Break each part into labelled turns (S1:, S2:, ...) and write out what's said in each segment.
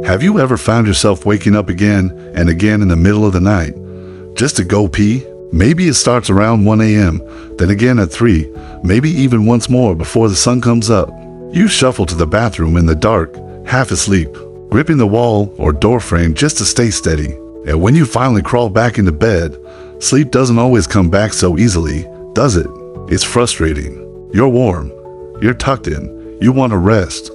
S1: Have you ever found yourself waking up again and again in the middle of the night just to go pee? Maybe it starts around 1 a.m., then again at 3, maybe even once more before the sun comes up. You shuffle to the bathroom in the dark, half asleep, gripping the wall or door frame just to stay steady. And when you finally crawl back into bed, sleep doesn't always come back so easily, does it? It's frustrating. You're warm, you're tucked in, you want to rest,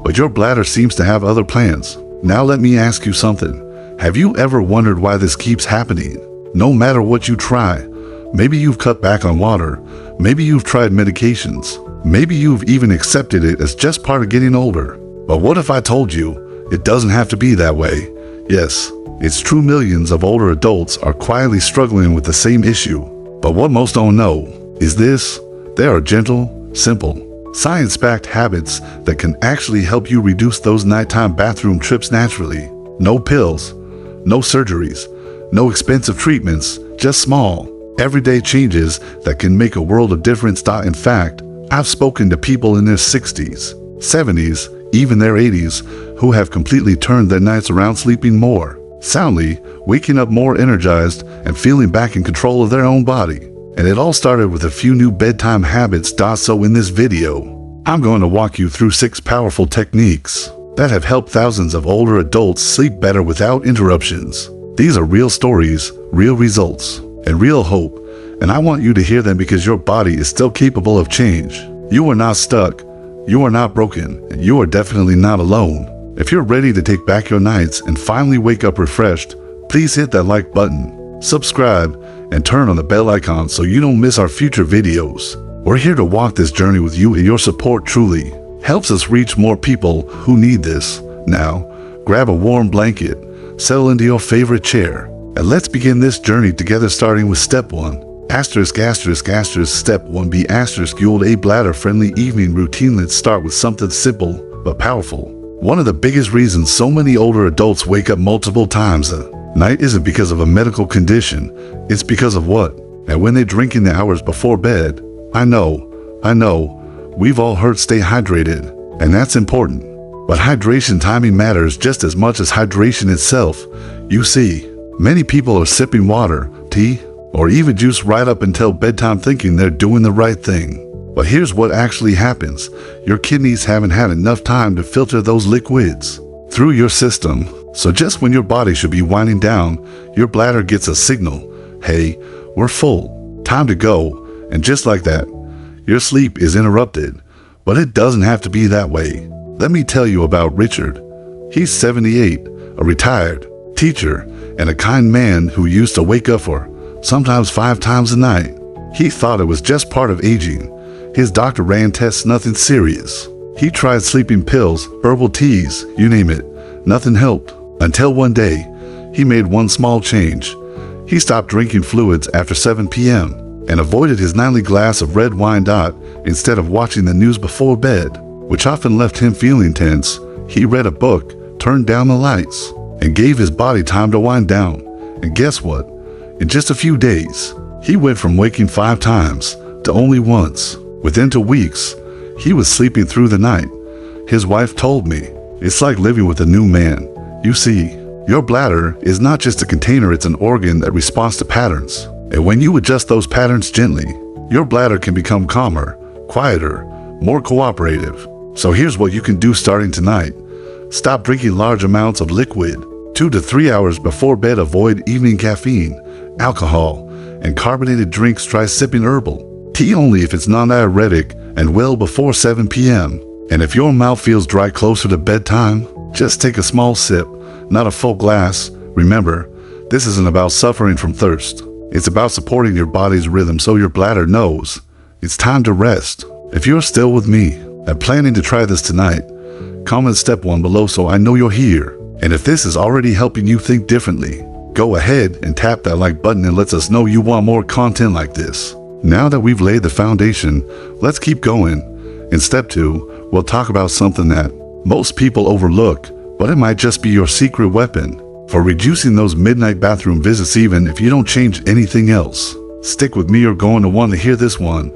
S1: but your bladder seems to have other plans. Now let me ask you something. Have you ever wondered why this keeps happening? No matter what you try, maybe you've cut back on water, maybe you've tried medications, maybe you've even accepted it as just part of getting older. But what if I told you it doesn't have to be that way? Yes, it's true, millions of older adults are quietly struggling with the same issue. But what most don't know is this: there are gentle, simple, science-backed habits that can actually help you reduce those nighttime bathroom trips naturally. No pills, no surgeries, no expensive treatments, just small, everyday changes that can make a world of difference. In fact, I've spoken to people in their 60s, 70s, even their 80s who have completely turned their nights around, sleeping more soundly, waking up more energized, and feeling back in control of their own body. And it all started with a few new bedtime habits. So in this video, I'm going to walk you through 6 powerful techniques that have helped thousands of older adults sleep better without interruptions. These are real stories, real results, and real hope, and I want you to hear them because your body is still capable of change. You are not stuck, you are not broken, and you are definitely not alone. If you're ready to take back your nights and finally wake up refreshed, please hit that like button, subscribe, and turn on the bell icon so you don't miss our future videos. We're here to walk this journey with you, and your support truly helps us reach more people who need this. Now, grab a warm blanket, settle into your favorite chair, and let's begin this journey together, starting with step 1. Step 1B fueled a bladder-friendly evening routine. Let's start with something simple but powerful. One of the biggest reasons so many older adults wake up multiple times a night isn't because of a medical condition, it's because of what? And when they drink in the hours before bed. I know, we've all heard stay hydrated, and that's important. But hydration timing matters just as much as hydration itself. You see, many people are sipping water, tea, or even juice right up until bedtime thinking they're doing the right thing. But here's what actually happens. Your kidneys haven't had enough time to filter those liquids through your system. So just when your body should be winding down, your bladder gets a signal. Hey, we're full. Time to go. And just like that, your sleep is interrupted. But it doesn't have to be that way. Let me tell you about Richard. He's 78, a retired teacher, and a kind man who used to wake up for sometimes 5 times a night. He thought it was just part of aging. His doctor ran tests, nothing serious. He tried sleeping pills, herbal teas, you name it. Nothing helped. Until one day, he made one small change. He stopped drinking fluids after 7 p.m. and avoided his nightly glass of red wine. Instead of watching the news before bed, which often left him feeling tense, he read a book, turned down the lights, and gave his body time to wind down. And guess what? In just a few days, he went from waking 5 times to only once. Within 2 weeks, he was sleeping through the night. His wife told me, it's like living with a new man. You see, your bladder is not just a container, it's an organ that responds to patterns. And when you adjust those patterns gently, your bladder can become calmer, quieter, more cooperative. So here's what you can do starting tonight. Stop drinking large amounts of liquid. 2 to 3 hours before bed, avoid evening caffeine, alcohol, and carbonated drinks. Try sipping herbal tea only if it's non-diuretic, and well before 7 p.m. And if your mouth feels dry closer to bedtime, just take a small sip, not a full glass. Remember, this isn't about suffering from thirst. It's about supporting your body's rhythm so your bladder knows it's time to rest. If you're still with me and planning to try this tonight, comment step 1 below so I know you're here. And if this is already helping you think differently, go ahead and tap that like button and lets us know you want more content like this. Now that we've laid the foundation, let's keep going. In step 2, we'll talk about something that most people overlook, but it might just be your secret weapon for reducing those midnight bathroom visits even if you don't change anything else. Stick with me, you're going to want to hear this one.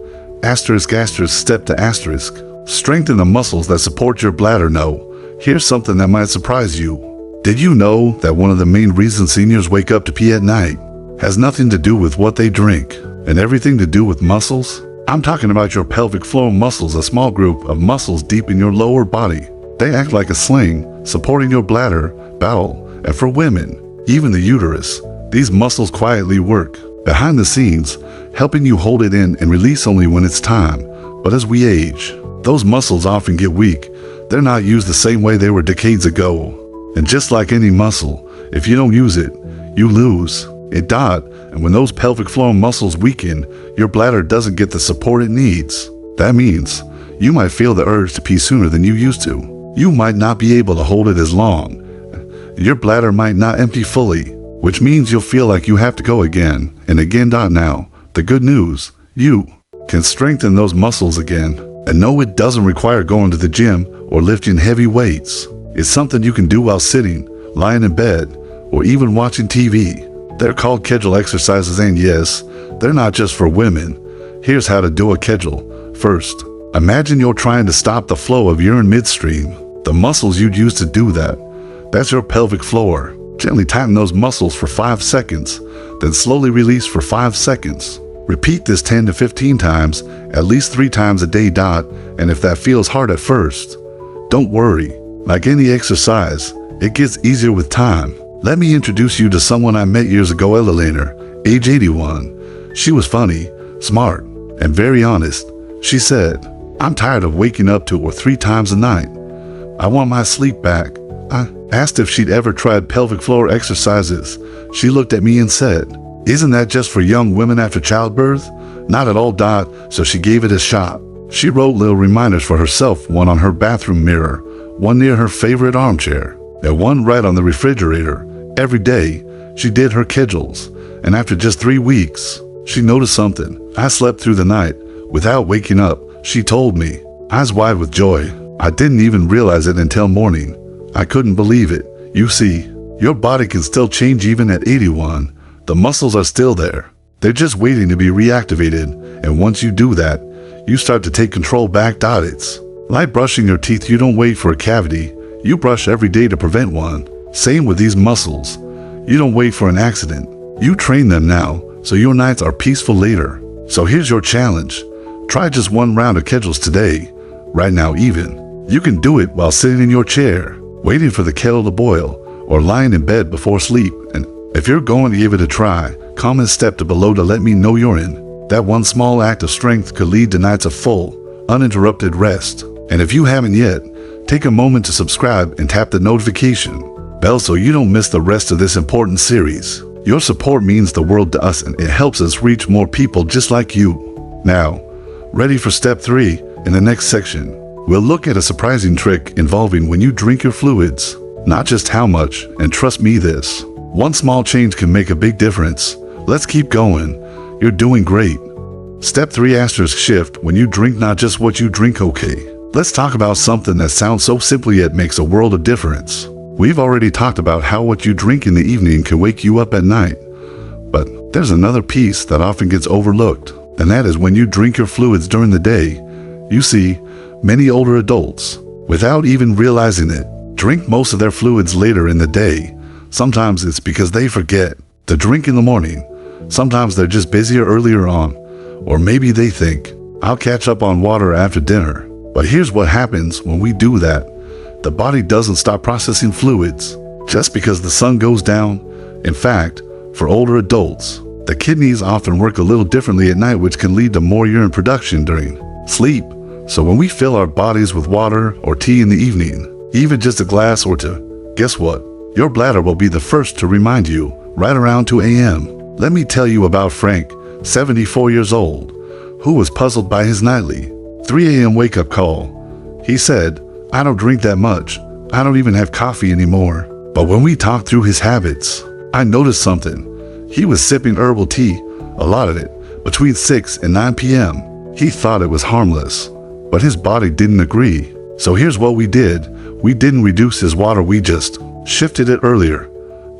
S1: Step to asterisk. Strengthen the muscles that support your bladder. No, here's something that might surprise you. Did you know that one of the main reasons seniors wake up to pee at night has nothing to do with what they drink and everything to do with muscles? I'm talking about your pelvic floor muscles, a small group of muscles deep in your lower body. They act like a sling, supporting your bladder, bowel, and for women, even the uterus. These muscles quietly work behind the scenes, helping you hold it in and release only when it's time. But as we age, those muscles often get weak. They're not used the same way they were decades ago. And just like any muscle, if you don't use it, you lose it. And when those pelvic floor muscles weaken, your bladder doesn't get the support it needs. That means you might feel the urge to pee sooner than you used to. You might not be able to hold it as long. Your bladder might not empty fully, which means you'll feel like you have to go again and again. Now, the good news, you can strengthen those muscles again. And no, it doesn't require going to the gym or lifting heavy weights. It's something you can do while sitting, lying in bed, or even watching TV. They're called Kegel exercises, and yes, they're not just for women. Here's how to do a Kegel. First, imagine you're trying to stop the flow of urine midstream. The muscles you'd use to do that's your pelvic floor. Gently tighten those muscles for 5 seconds, then slowly release for 5 seconds. Repeat this 10 to 15 times, at least 3 times a day. And if that feels hard at first, don't worry. Like any exercise, it gets easier with time. Let me introduce you to someone I met years ago, Eleanor, age 81. She was funny, smart, and very honest. She said, "I'm tired of waking up 2 or 3 times a night. I want my sleep back." I asked if she'd ever tried pelvic floor exercises. She looked at me and said, "Isn't that just for young women after childbirth?" Not at all. So she gave it a shot. She wrote little reminders for herself, one on her bathroom mirror, one near her favorite armchair, and one right on the refrigerator. Every day, she did her Kegels, and after just 3 weeks, she noticed something. "I slept through the night without waking up," she told me, eyes wide with joy. "I didn't even realize it until morning. I couldn't believe it." You see, your body can still change even at 81. The muscles are still there. They're just waiting to be reactivated, and once you do that, you start to take control back. It's like brushing your teeth. You don't wait for a cavity. You brush every day to prevent one. Same with these muscles. You don't wait for an accident. You train them now, so your nights are peaceful later. So here's your challenge. Try just 1 round of Kegels today. Right now even. You can do it while sitting in your chair, waiting for the kettle to boil, or lying in bed before sleep. And if you're going to give it a try, comment step to below to let me know you're in. That one small act of strength could lead to nights of full, uninterrupted rest. And if you haven't yet, take a moment to subscribe and tap the notification bell so you don't miss the rest of this important series. Your support means the world to us, and it helps us reach more people just like you. Now, ready for step 3? In the next section, we'll look at a surprising trick involving when you drink your fluids. Not just how much, and trust me, this one small change can make a big difference. Let's keep going. You're doing great. Step 3 asterisk shift when you drink, not just what you drink. Okay, let's talk about something that sounds so simple yet makes a world of difference. We've already talked about how what you drink in the evening can wake you up at night. But there's another piece that often gets overlooked, and that is when you drink your fluids during the day. You see, many older adults, without even realizing it, drink most of their fluids later in the day. Sometimes it's because they forget to drink in the morning. Sometimes they're just busier earlier on. Or maybe they think, "I'll catch up on water after dinner." But here's what happens when we do that. The body doesn't stop processing fluids just because the sun goes down. In fact, for older adults, the kidneys often work a little differently at night, which can lead to more urine production during sleep. So when we fill our bodies with water or tea in the evening, even just a glass or two, guess what? Your bladder will be the first to remind you right around 2 a.m. Let me tell you about Frank, 74 years old, who was puzzled by his nightly 3 a.m. wake-up call. He said, "I don't drink that much. I don't even have coffee anymore." But when we talked through his habits, I noticed something. He was sipping herbal tea, a lot of it, between 6 and 9 p.m. He thought it was harmless, but his body didn't agree. So here's what we did. We didn't reduce his water, we just shifted it earlier.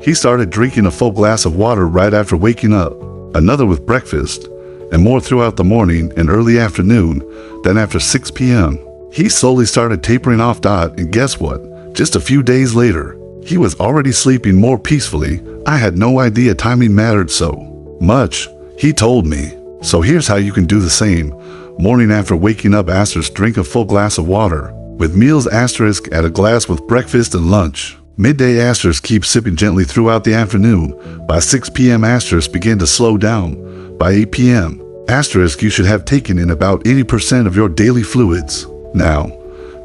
S1: He started drinking a full glass of water right after waking up, another with breakfast, and more throughout the morning and early afternoon, then after 6 p.m. He slowly started tapering off. And guess what? Just a few days later, He was already sleeping more peacefully. I had no idea timing mattered so much. He told me. So here's how you can do the same. Morning after waking up, drink a full glass of water. With meals, add a glass with breakfast and lunch. Midday, keep sipping gently throughout the afternoon. By 6 p.m. begin to slow down. By 8 p.m. you should have taken in about 80% of your daily fluids. Now,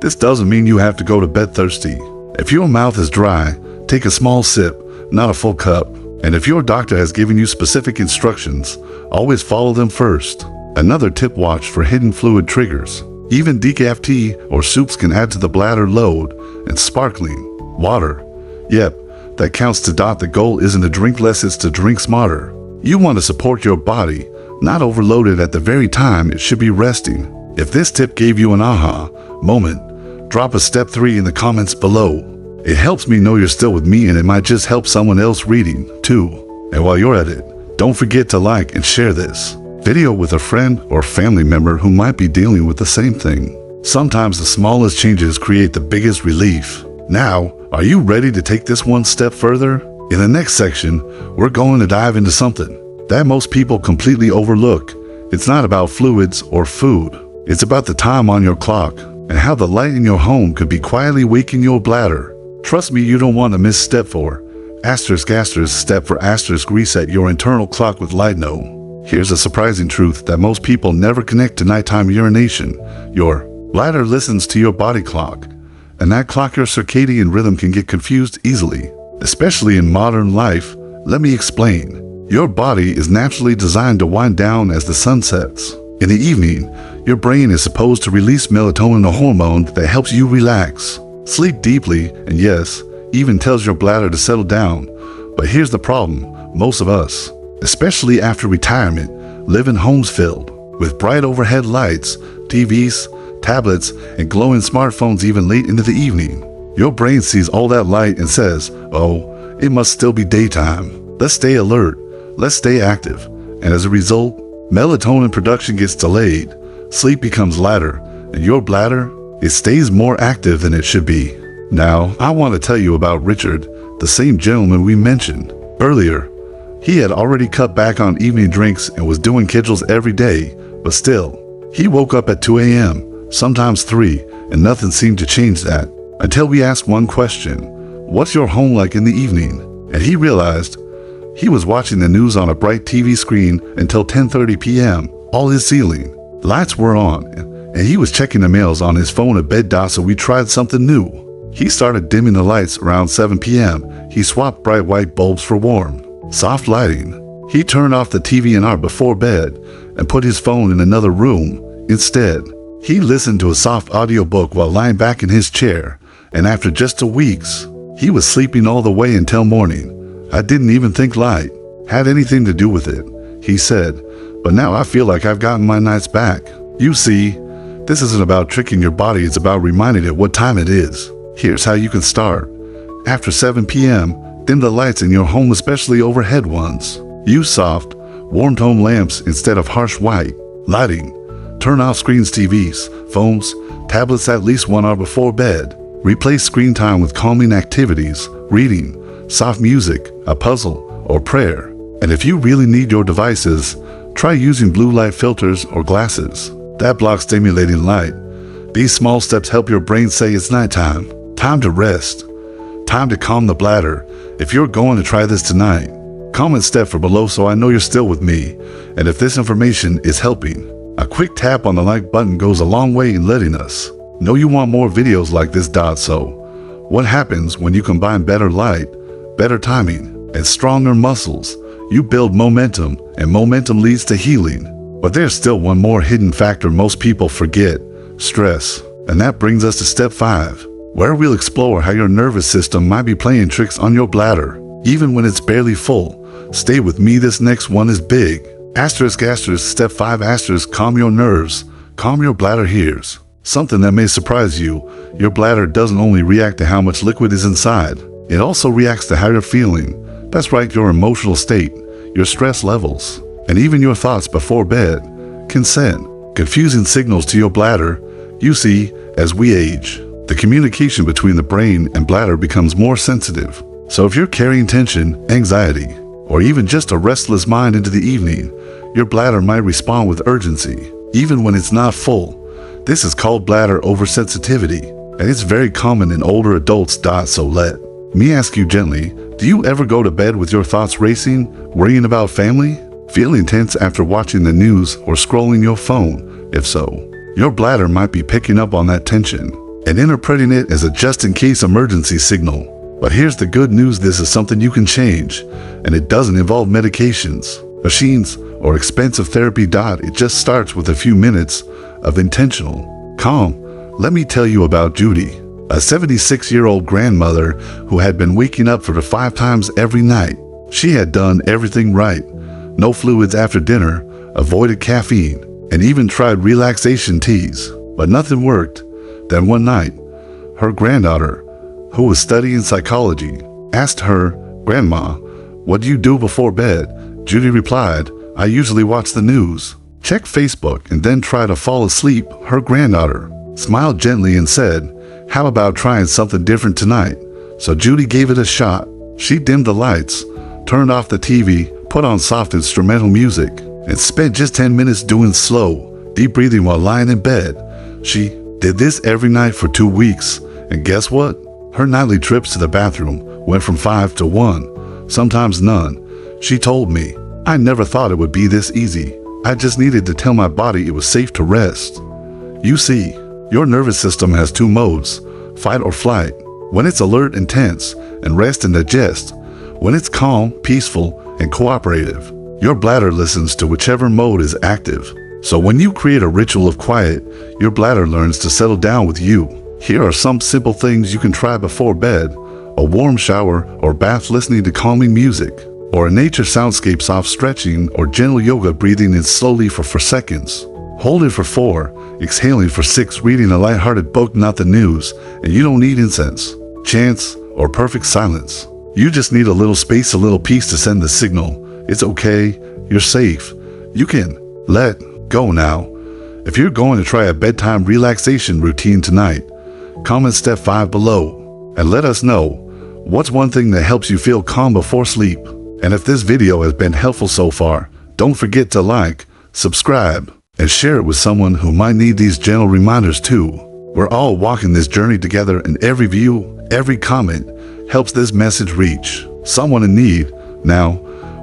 S1: this doesn't mean you have to go to bed thirsty. If your mouth is dry, take a small sip, not a full cup. And if your doctor has given you specific instructions, always follow them first. Another tip: watch for hidden fluid triggers. Even decaf tea or soups can add to the bladder load. And sparkling water. Yep, that counts to. The goal isn't to drink less, it's to drink smarter. You want to support your body, not overload it at the very time it should be resting. If this tip gave you an aha moment, drop a step 3 in the comments below. It helps me know you're still with me, and it might just help someone else reading too. And while you're at it, don't forget to like and share this video with a friend or family member who might be dealing with the same thing. Sometimes the smallest changes create the biggest relief. Now, are you ready to take this one step further? In the next section, we're going to dive into something that most people completely overlook. It's not about fluids or food. It's about the time on your clock and how the light in your home could be quietly waking your bladder. Trust me, you don't want to miss step 4. Step for reset your internal clock with Light-No. Here's a surprising truth that most people never connect to nighttime urination. Your bladder listens to your body clock, and that clock, your circadian rhythm, can get confused easily, especially in modern life. Let me explain. Your body is naturally designed to wind down as the sun sets. In the evening, your brain is supposed to release melatonin, a hormone that helps you relax, sleep deeply, and yes, even tells your bladder to settle down. But here's the problem. Most of us, especially after retirement, live in homes filled with bright overhead lights, TVs, tablets, and glowing smartphones even late into the evening. Your brain sees all that light and says, oh, it must still be daytime. Let's stay alert. Let's stay active. And as a result, melatonin production gets delayed, sleep becomes lighter, and your bladder, it stays more active than it should be. Now, I want to tell you about Richard, the same gentleman we mentioned earlier. He had already cut back on evening drinks and was doing kettles every day, but still, he woke up at 2 a.m., sometimes 3, and nothing seemed to change that. Until we asked one question: what's your home like in the evening? And he realized he was watching the news on a bright TV screen until 10:30 p.m. All his ceiling lights were on, and he was checking the mails on his phone at bed. So we tried something new. He started dimming the lights around 7 p.m. He swapped bright white bulbs for warm, soft lighting. He turned off the TV an hour before bed and put his phone in another room. Instead, he listened to a soft audiobook while lying back in his chair, and after just 2 weeks, he was sleeping all the way until morning. I didn't even think light had anything to do with it, he said, but now I feel like I've gotten my nights back. You see, this isn't about tricking your body, it's about reminding it what time it is. Here's how you can start. After 7 p.m., dim the lights in your home, especially overhead ones. Use soft, warm tone lamps instead of harsh white lighting. Turn off screens, TVs, phones, tablets at least 1 hour before bed. Replace screen time with calming activities, reading, soft music, a puzzle, or prayer. And if you really need your devices, try using blue light filters or glasses that block stimulating light. These small steps help your brain say it's nighttime. Time to rest. Time to calm the bladder. If you're going to try this tonight, comment step for below so I know you're still with me. And if this information is helping, a quick tap on the like button goes a long way in letting us know you want more videos like this. So, what happens when you combine better light, better timing, and stronger muscles? You build momentum, and momentum leads to healing. But there's still one more hidden factor most people forget: stress. And that brings us to step 5, where we'll explore how your nervous system might be playing tricks on your bladder, even when it's barely full. Stay with me, this next one is big. Step 5 calm your nerves, calm your bladder. Here's something that may surprise you. Your bladder doesn't only react to how much liquid is inside, it also reacts to how you're feeling. That's right, your emotional state, your stress levels, and even your thoughts before bed can send confusing signals to your bladder. You see, as we age, the communication between the brain and bladder becomes more sensitive. So if you're carrying tension, anxiety, or even just a restless mind into the evening, your bladder might respond with urgency, even when it's not full. This is called bladder oversensitivity, and it's very common in older adults. So let me ask you gently, do you ever go to bed with your thoughts racing, worrying about family, feeling tense after watching the news or scrolling your phone? If so, your bladder might be picking up on that tension and interpreting it as a just-in-case emergency signal. But here's the good news: this is something you can change, and it doesn't involve medications, machines, or expensive therapy. It just starts with a few minutes of intentional calm. Let me tell you about Judy, a 76-year-old grandmother who had been waking up 5 times every night. She had done everything right: no fluids after dinner, avoided caffeine, and even tried relaxation teas, but nothing worked. Then one night, her granddaughter, who was studying psychology, asked her, "Grandma, what do you do before bed?" Judy replied, "I usually watch the news, check Facebook, and then try to fall asleep." Her granddaughter smiled gently and said, "How about trying something different tonight?" So Judy gave it a shot. She dimmed the lights, turned off the TV, put on soft instrumental music, and spent just 10 minutes doing slow, deep breathing while lying in bed. She did this every night for 2 weeks, and guess what? Her nightly trips to the bathroom went from 5 to 1, sometimes none. She told me, "I never thought it would be this easy. I just needed to tell my body it was safe to rest." You see, your nervous system has 2 modes: fight or flight, when it's alert and tense, and rest and digest, when it's calm, peaceful, and cooperative. Your bladder listens to whichever mode is active. So when you create a ritual of quiet, your bladder learns to settle down with you. Here are some simple things you can try before bed: a warm shower or bath, listening to calming music, or a nature soundscape, soft stretching or gentle yoga, breathing in slowly for 4 seconds. Hold it for 4, exhaling for 6, reading a lighthearted book, not the news, and you don't need incense, chants, or perfect silence. You just need a little space, a little peace to send the signal: it's okay, you're safe, you can let go now. If you're going to try a bedtime relaxation routine tonight, comment step 5 below and let us know what's one thing that helps you feel calm before sleep. And if this video has been helpful so far, don't forget to like, subscribe, and share it with someone who might need these gentle reminders too. We're all walking this journey together, and every view, every comment helps this message reach someone in need. Now,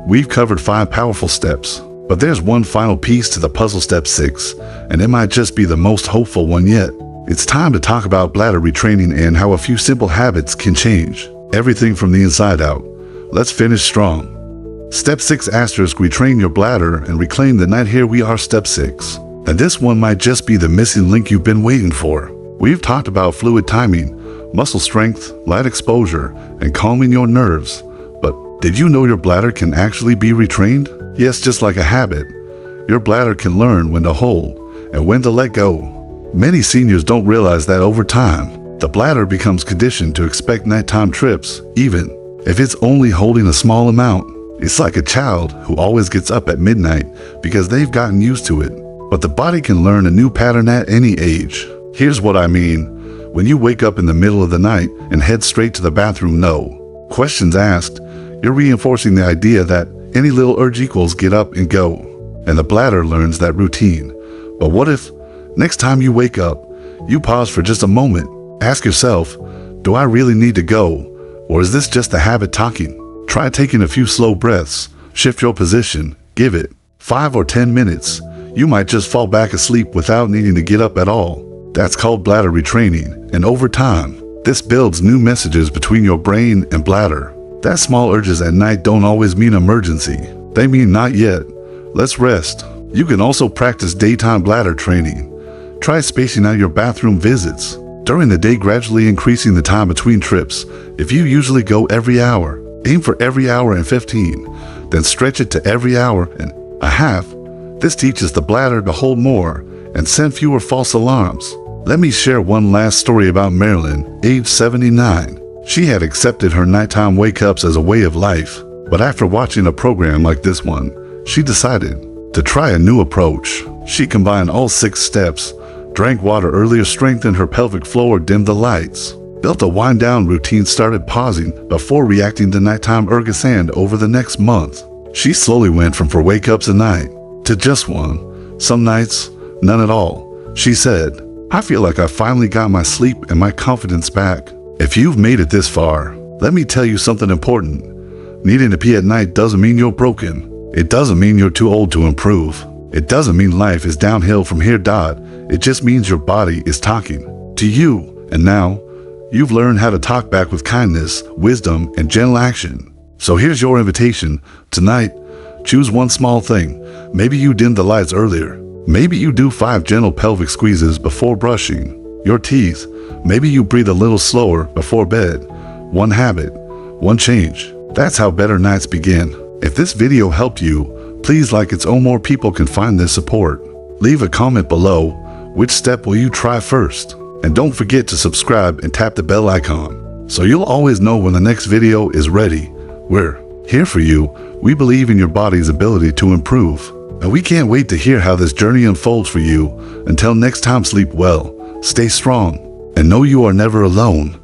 S1: we've covered 5 powerful steps, but there's one final piece to the puzzle, step 6, and it might just be the most hopeful one yet. It's time to talk about bladder retraining and how a few simple habits can change everything from the inside out. Let's finish strong. Step 6 asterisk, retrain your bladder and reclaim the night. Here we are, step 6. And this one might just be the missing link you've been waiting for. We've talked about fluid timing, muscle strength, light exposure, and calming your nerves. But did you know your bladder can actually be retrained? Yes, just like a habit. Your bladder can learn when to hold and when to let go. Many seniors don't realize that over time, the bladder becomes conditioned to expect nighttime trips, even if it's only holding a small amount. It's like a child who always gets up at midnight because they've gotten used to it. But the body can learn a new pattern at any age. Here's what I mean. When you wake up in the middle of the night and head straight to the bathroom, no questions asked, you're reinforcing the idea that any little urge equals get up and go. And the bladder learns that routine. But what if next time you wake up, you pause for just a moment? Ask yourself, do I really need to go? Or is this just the habit talking? Try taking a few slow breaths, shift your position, give it 5 or 10 minutes. You might just fall back asleep without needing to get up at all. That's called bladder retraining, and over time, this builds new messages between your brain and bladder. That small urges at night don't always mean emergency. They mean not yet. Let's rest. You can also practice daytime bladder training. Try spacing out your bathroom visits during the day, gradually increasing the time between trips. If you usually go every hour, aim for every hour and 15, then stretch it to every hour and a half. This teaches the bladder to hold more and send fewer false alarms. Let me share one last story about Marilyn, age 79. She had accepted her nighttime wake-ups as a way of life, but after watching a program like this one, she decided to try a new approach. She combined all 6 steps, drank water earlier, strengthened her pelvic floor, dimmed the lights, built a wind-down routine, started pausing before reacting to nighttime ergosan. Over the next month, she slowly went from 4 wake-ups a night to just 1, some nights, none at all. She said, "I feel like I finally got my sleep and my confidence back." If you've made it this far, let me tell you something important. Needing to pee at night doesn't mean you're broken. It doesn't mean you're too old to improve. It doesn't mean life is downhill from here. It just means your body is talking to you. And now, you've learned how to talk back with kindness, wisdom, and gentle action. So here's your invitation. Tonight, choose one small thing. Maybe you dim the lights earlier. Maybe you do 5 gentle pelvic squeezes before brushing your teeth. Maybe you breathe a little slower before bed. One habit, one change. That's how better nights begin. If this video helped you, please like it so more people can find this support. Leave a comment below. Which step will you try first? And don't forget to subscribe and tap the bell icon so you'll always know when the next video is ready. We're here for you. We believe in your body's ability to improve, and we can't wait to hear how this journey unfolds for you. Until next time, sleep well, stay strong, and know you are never alone.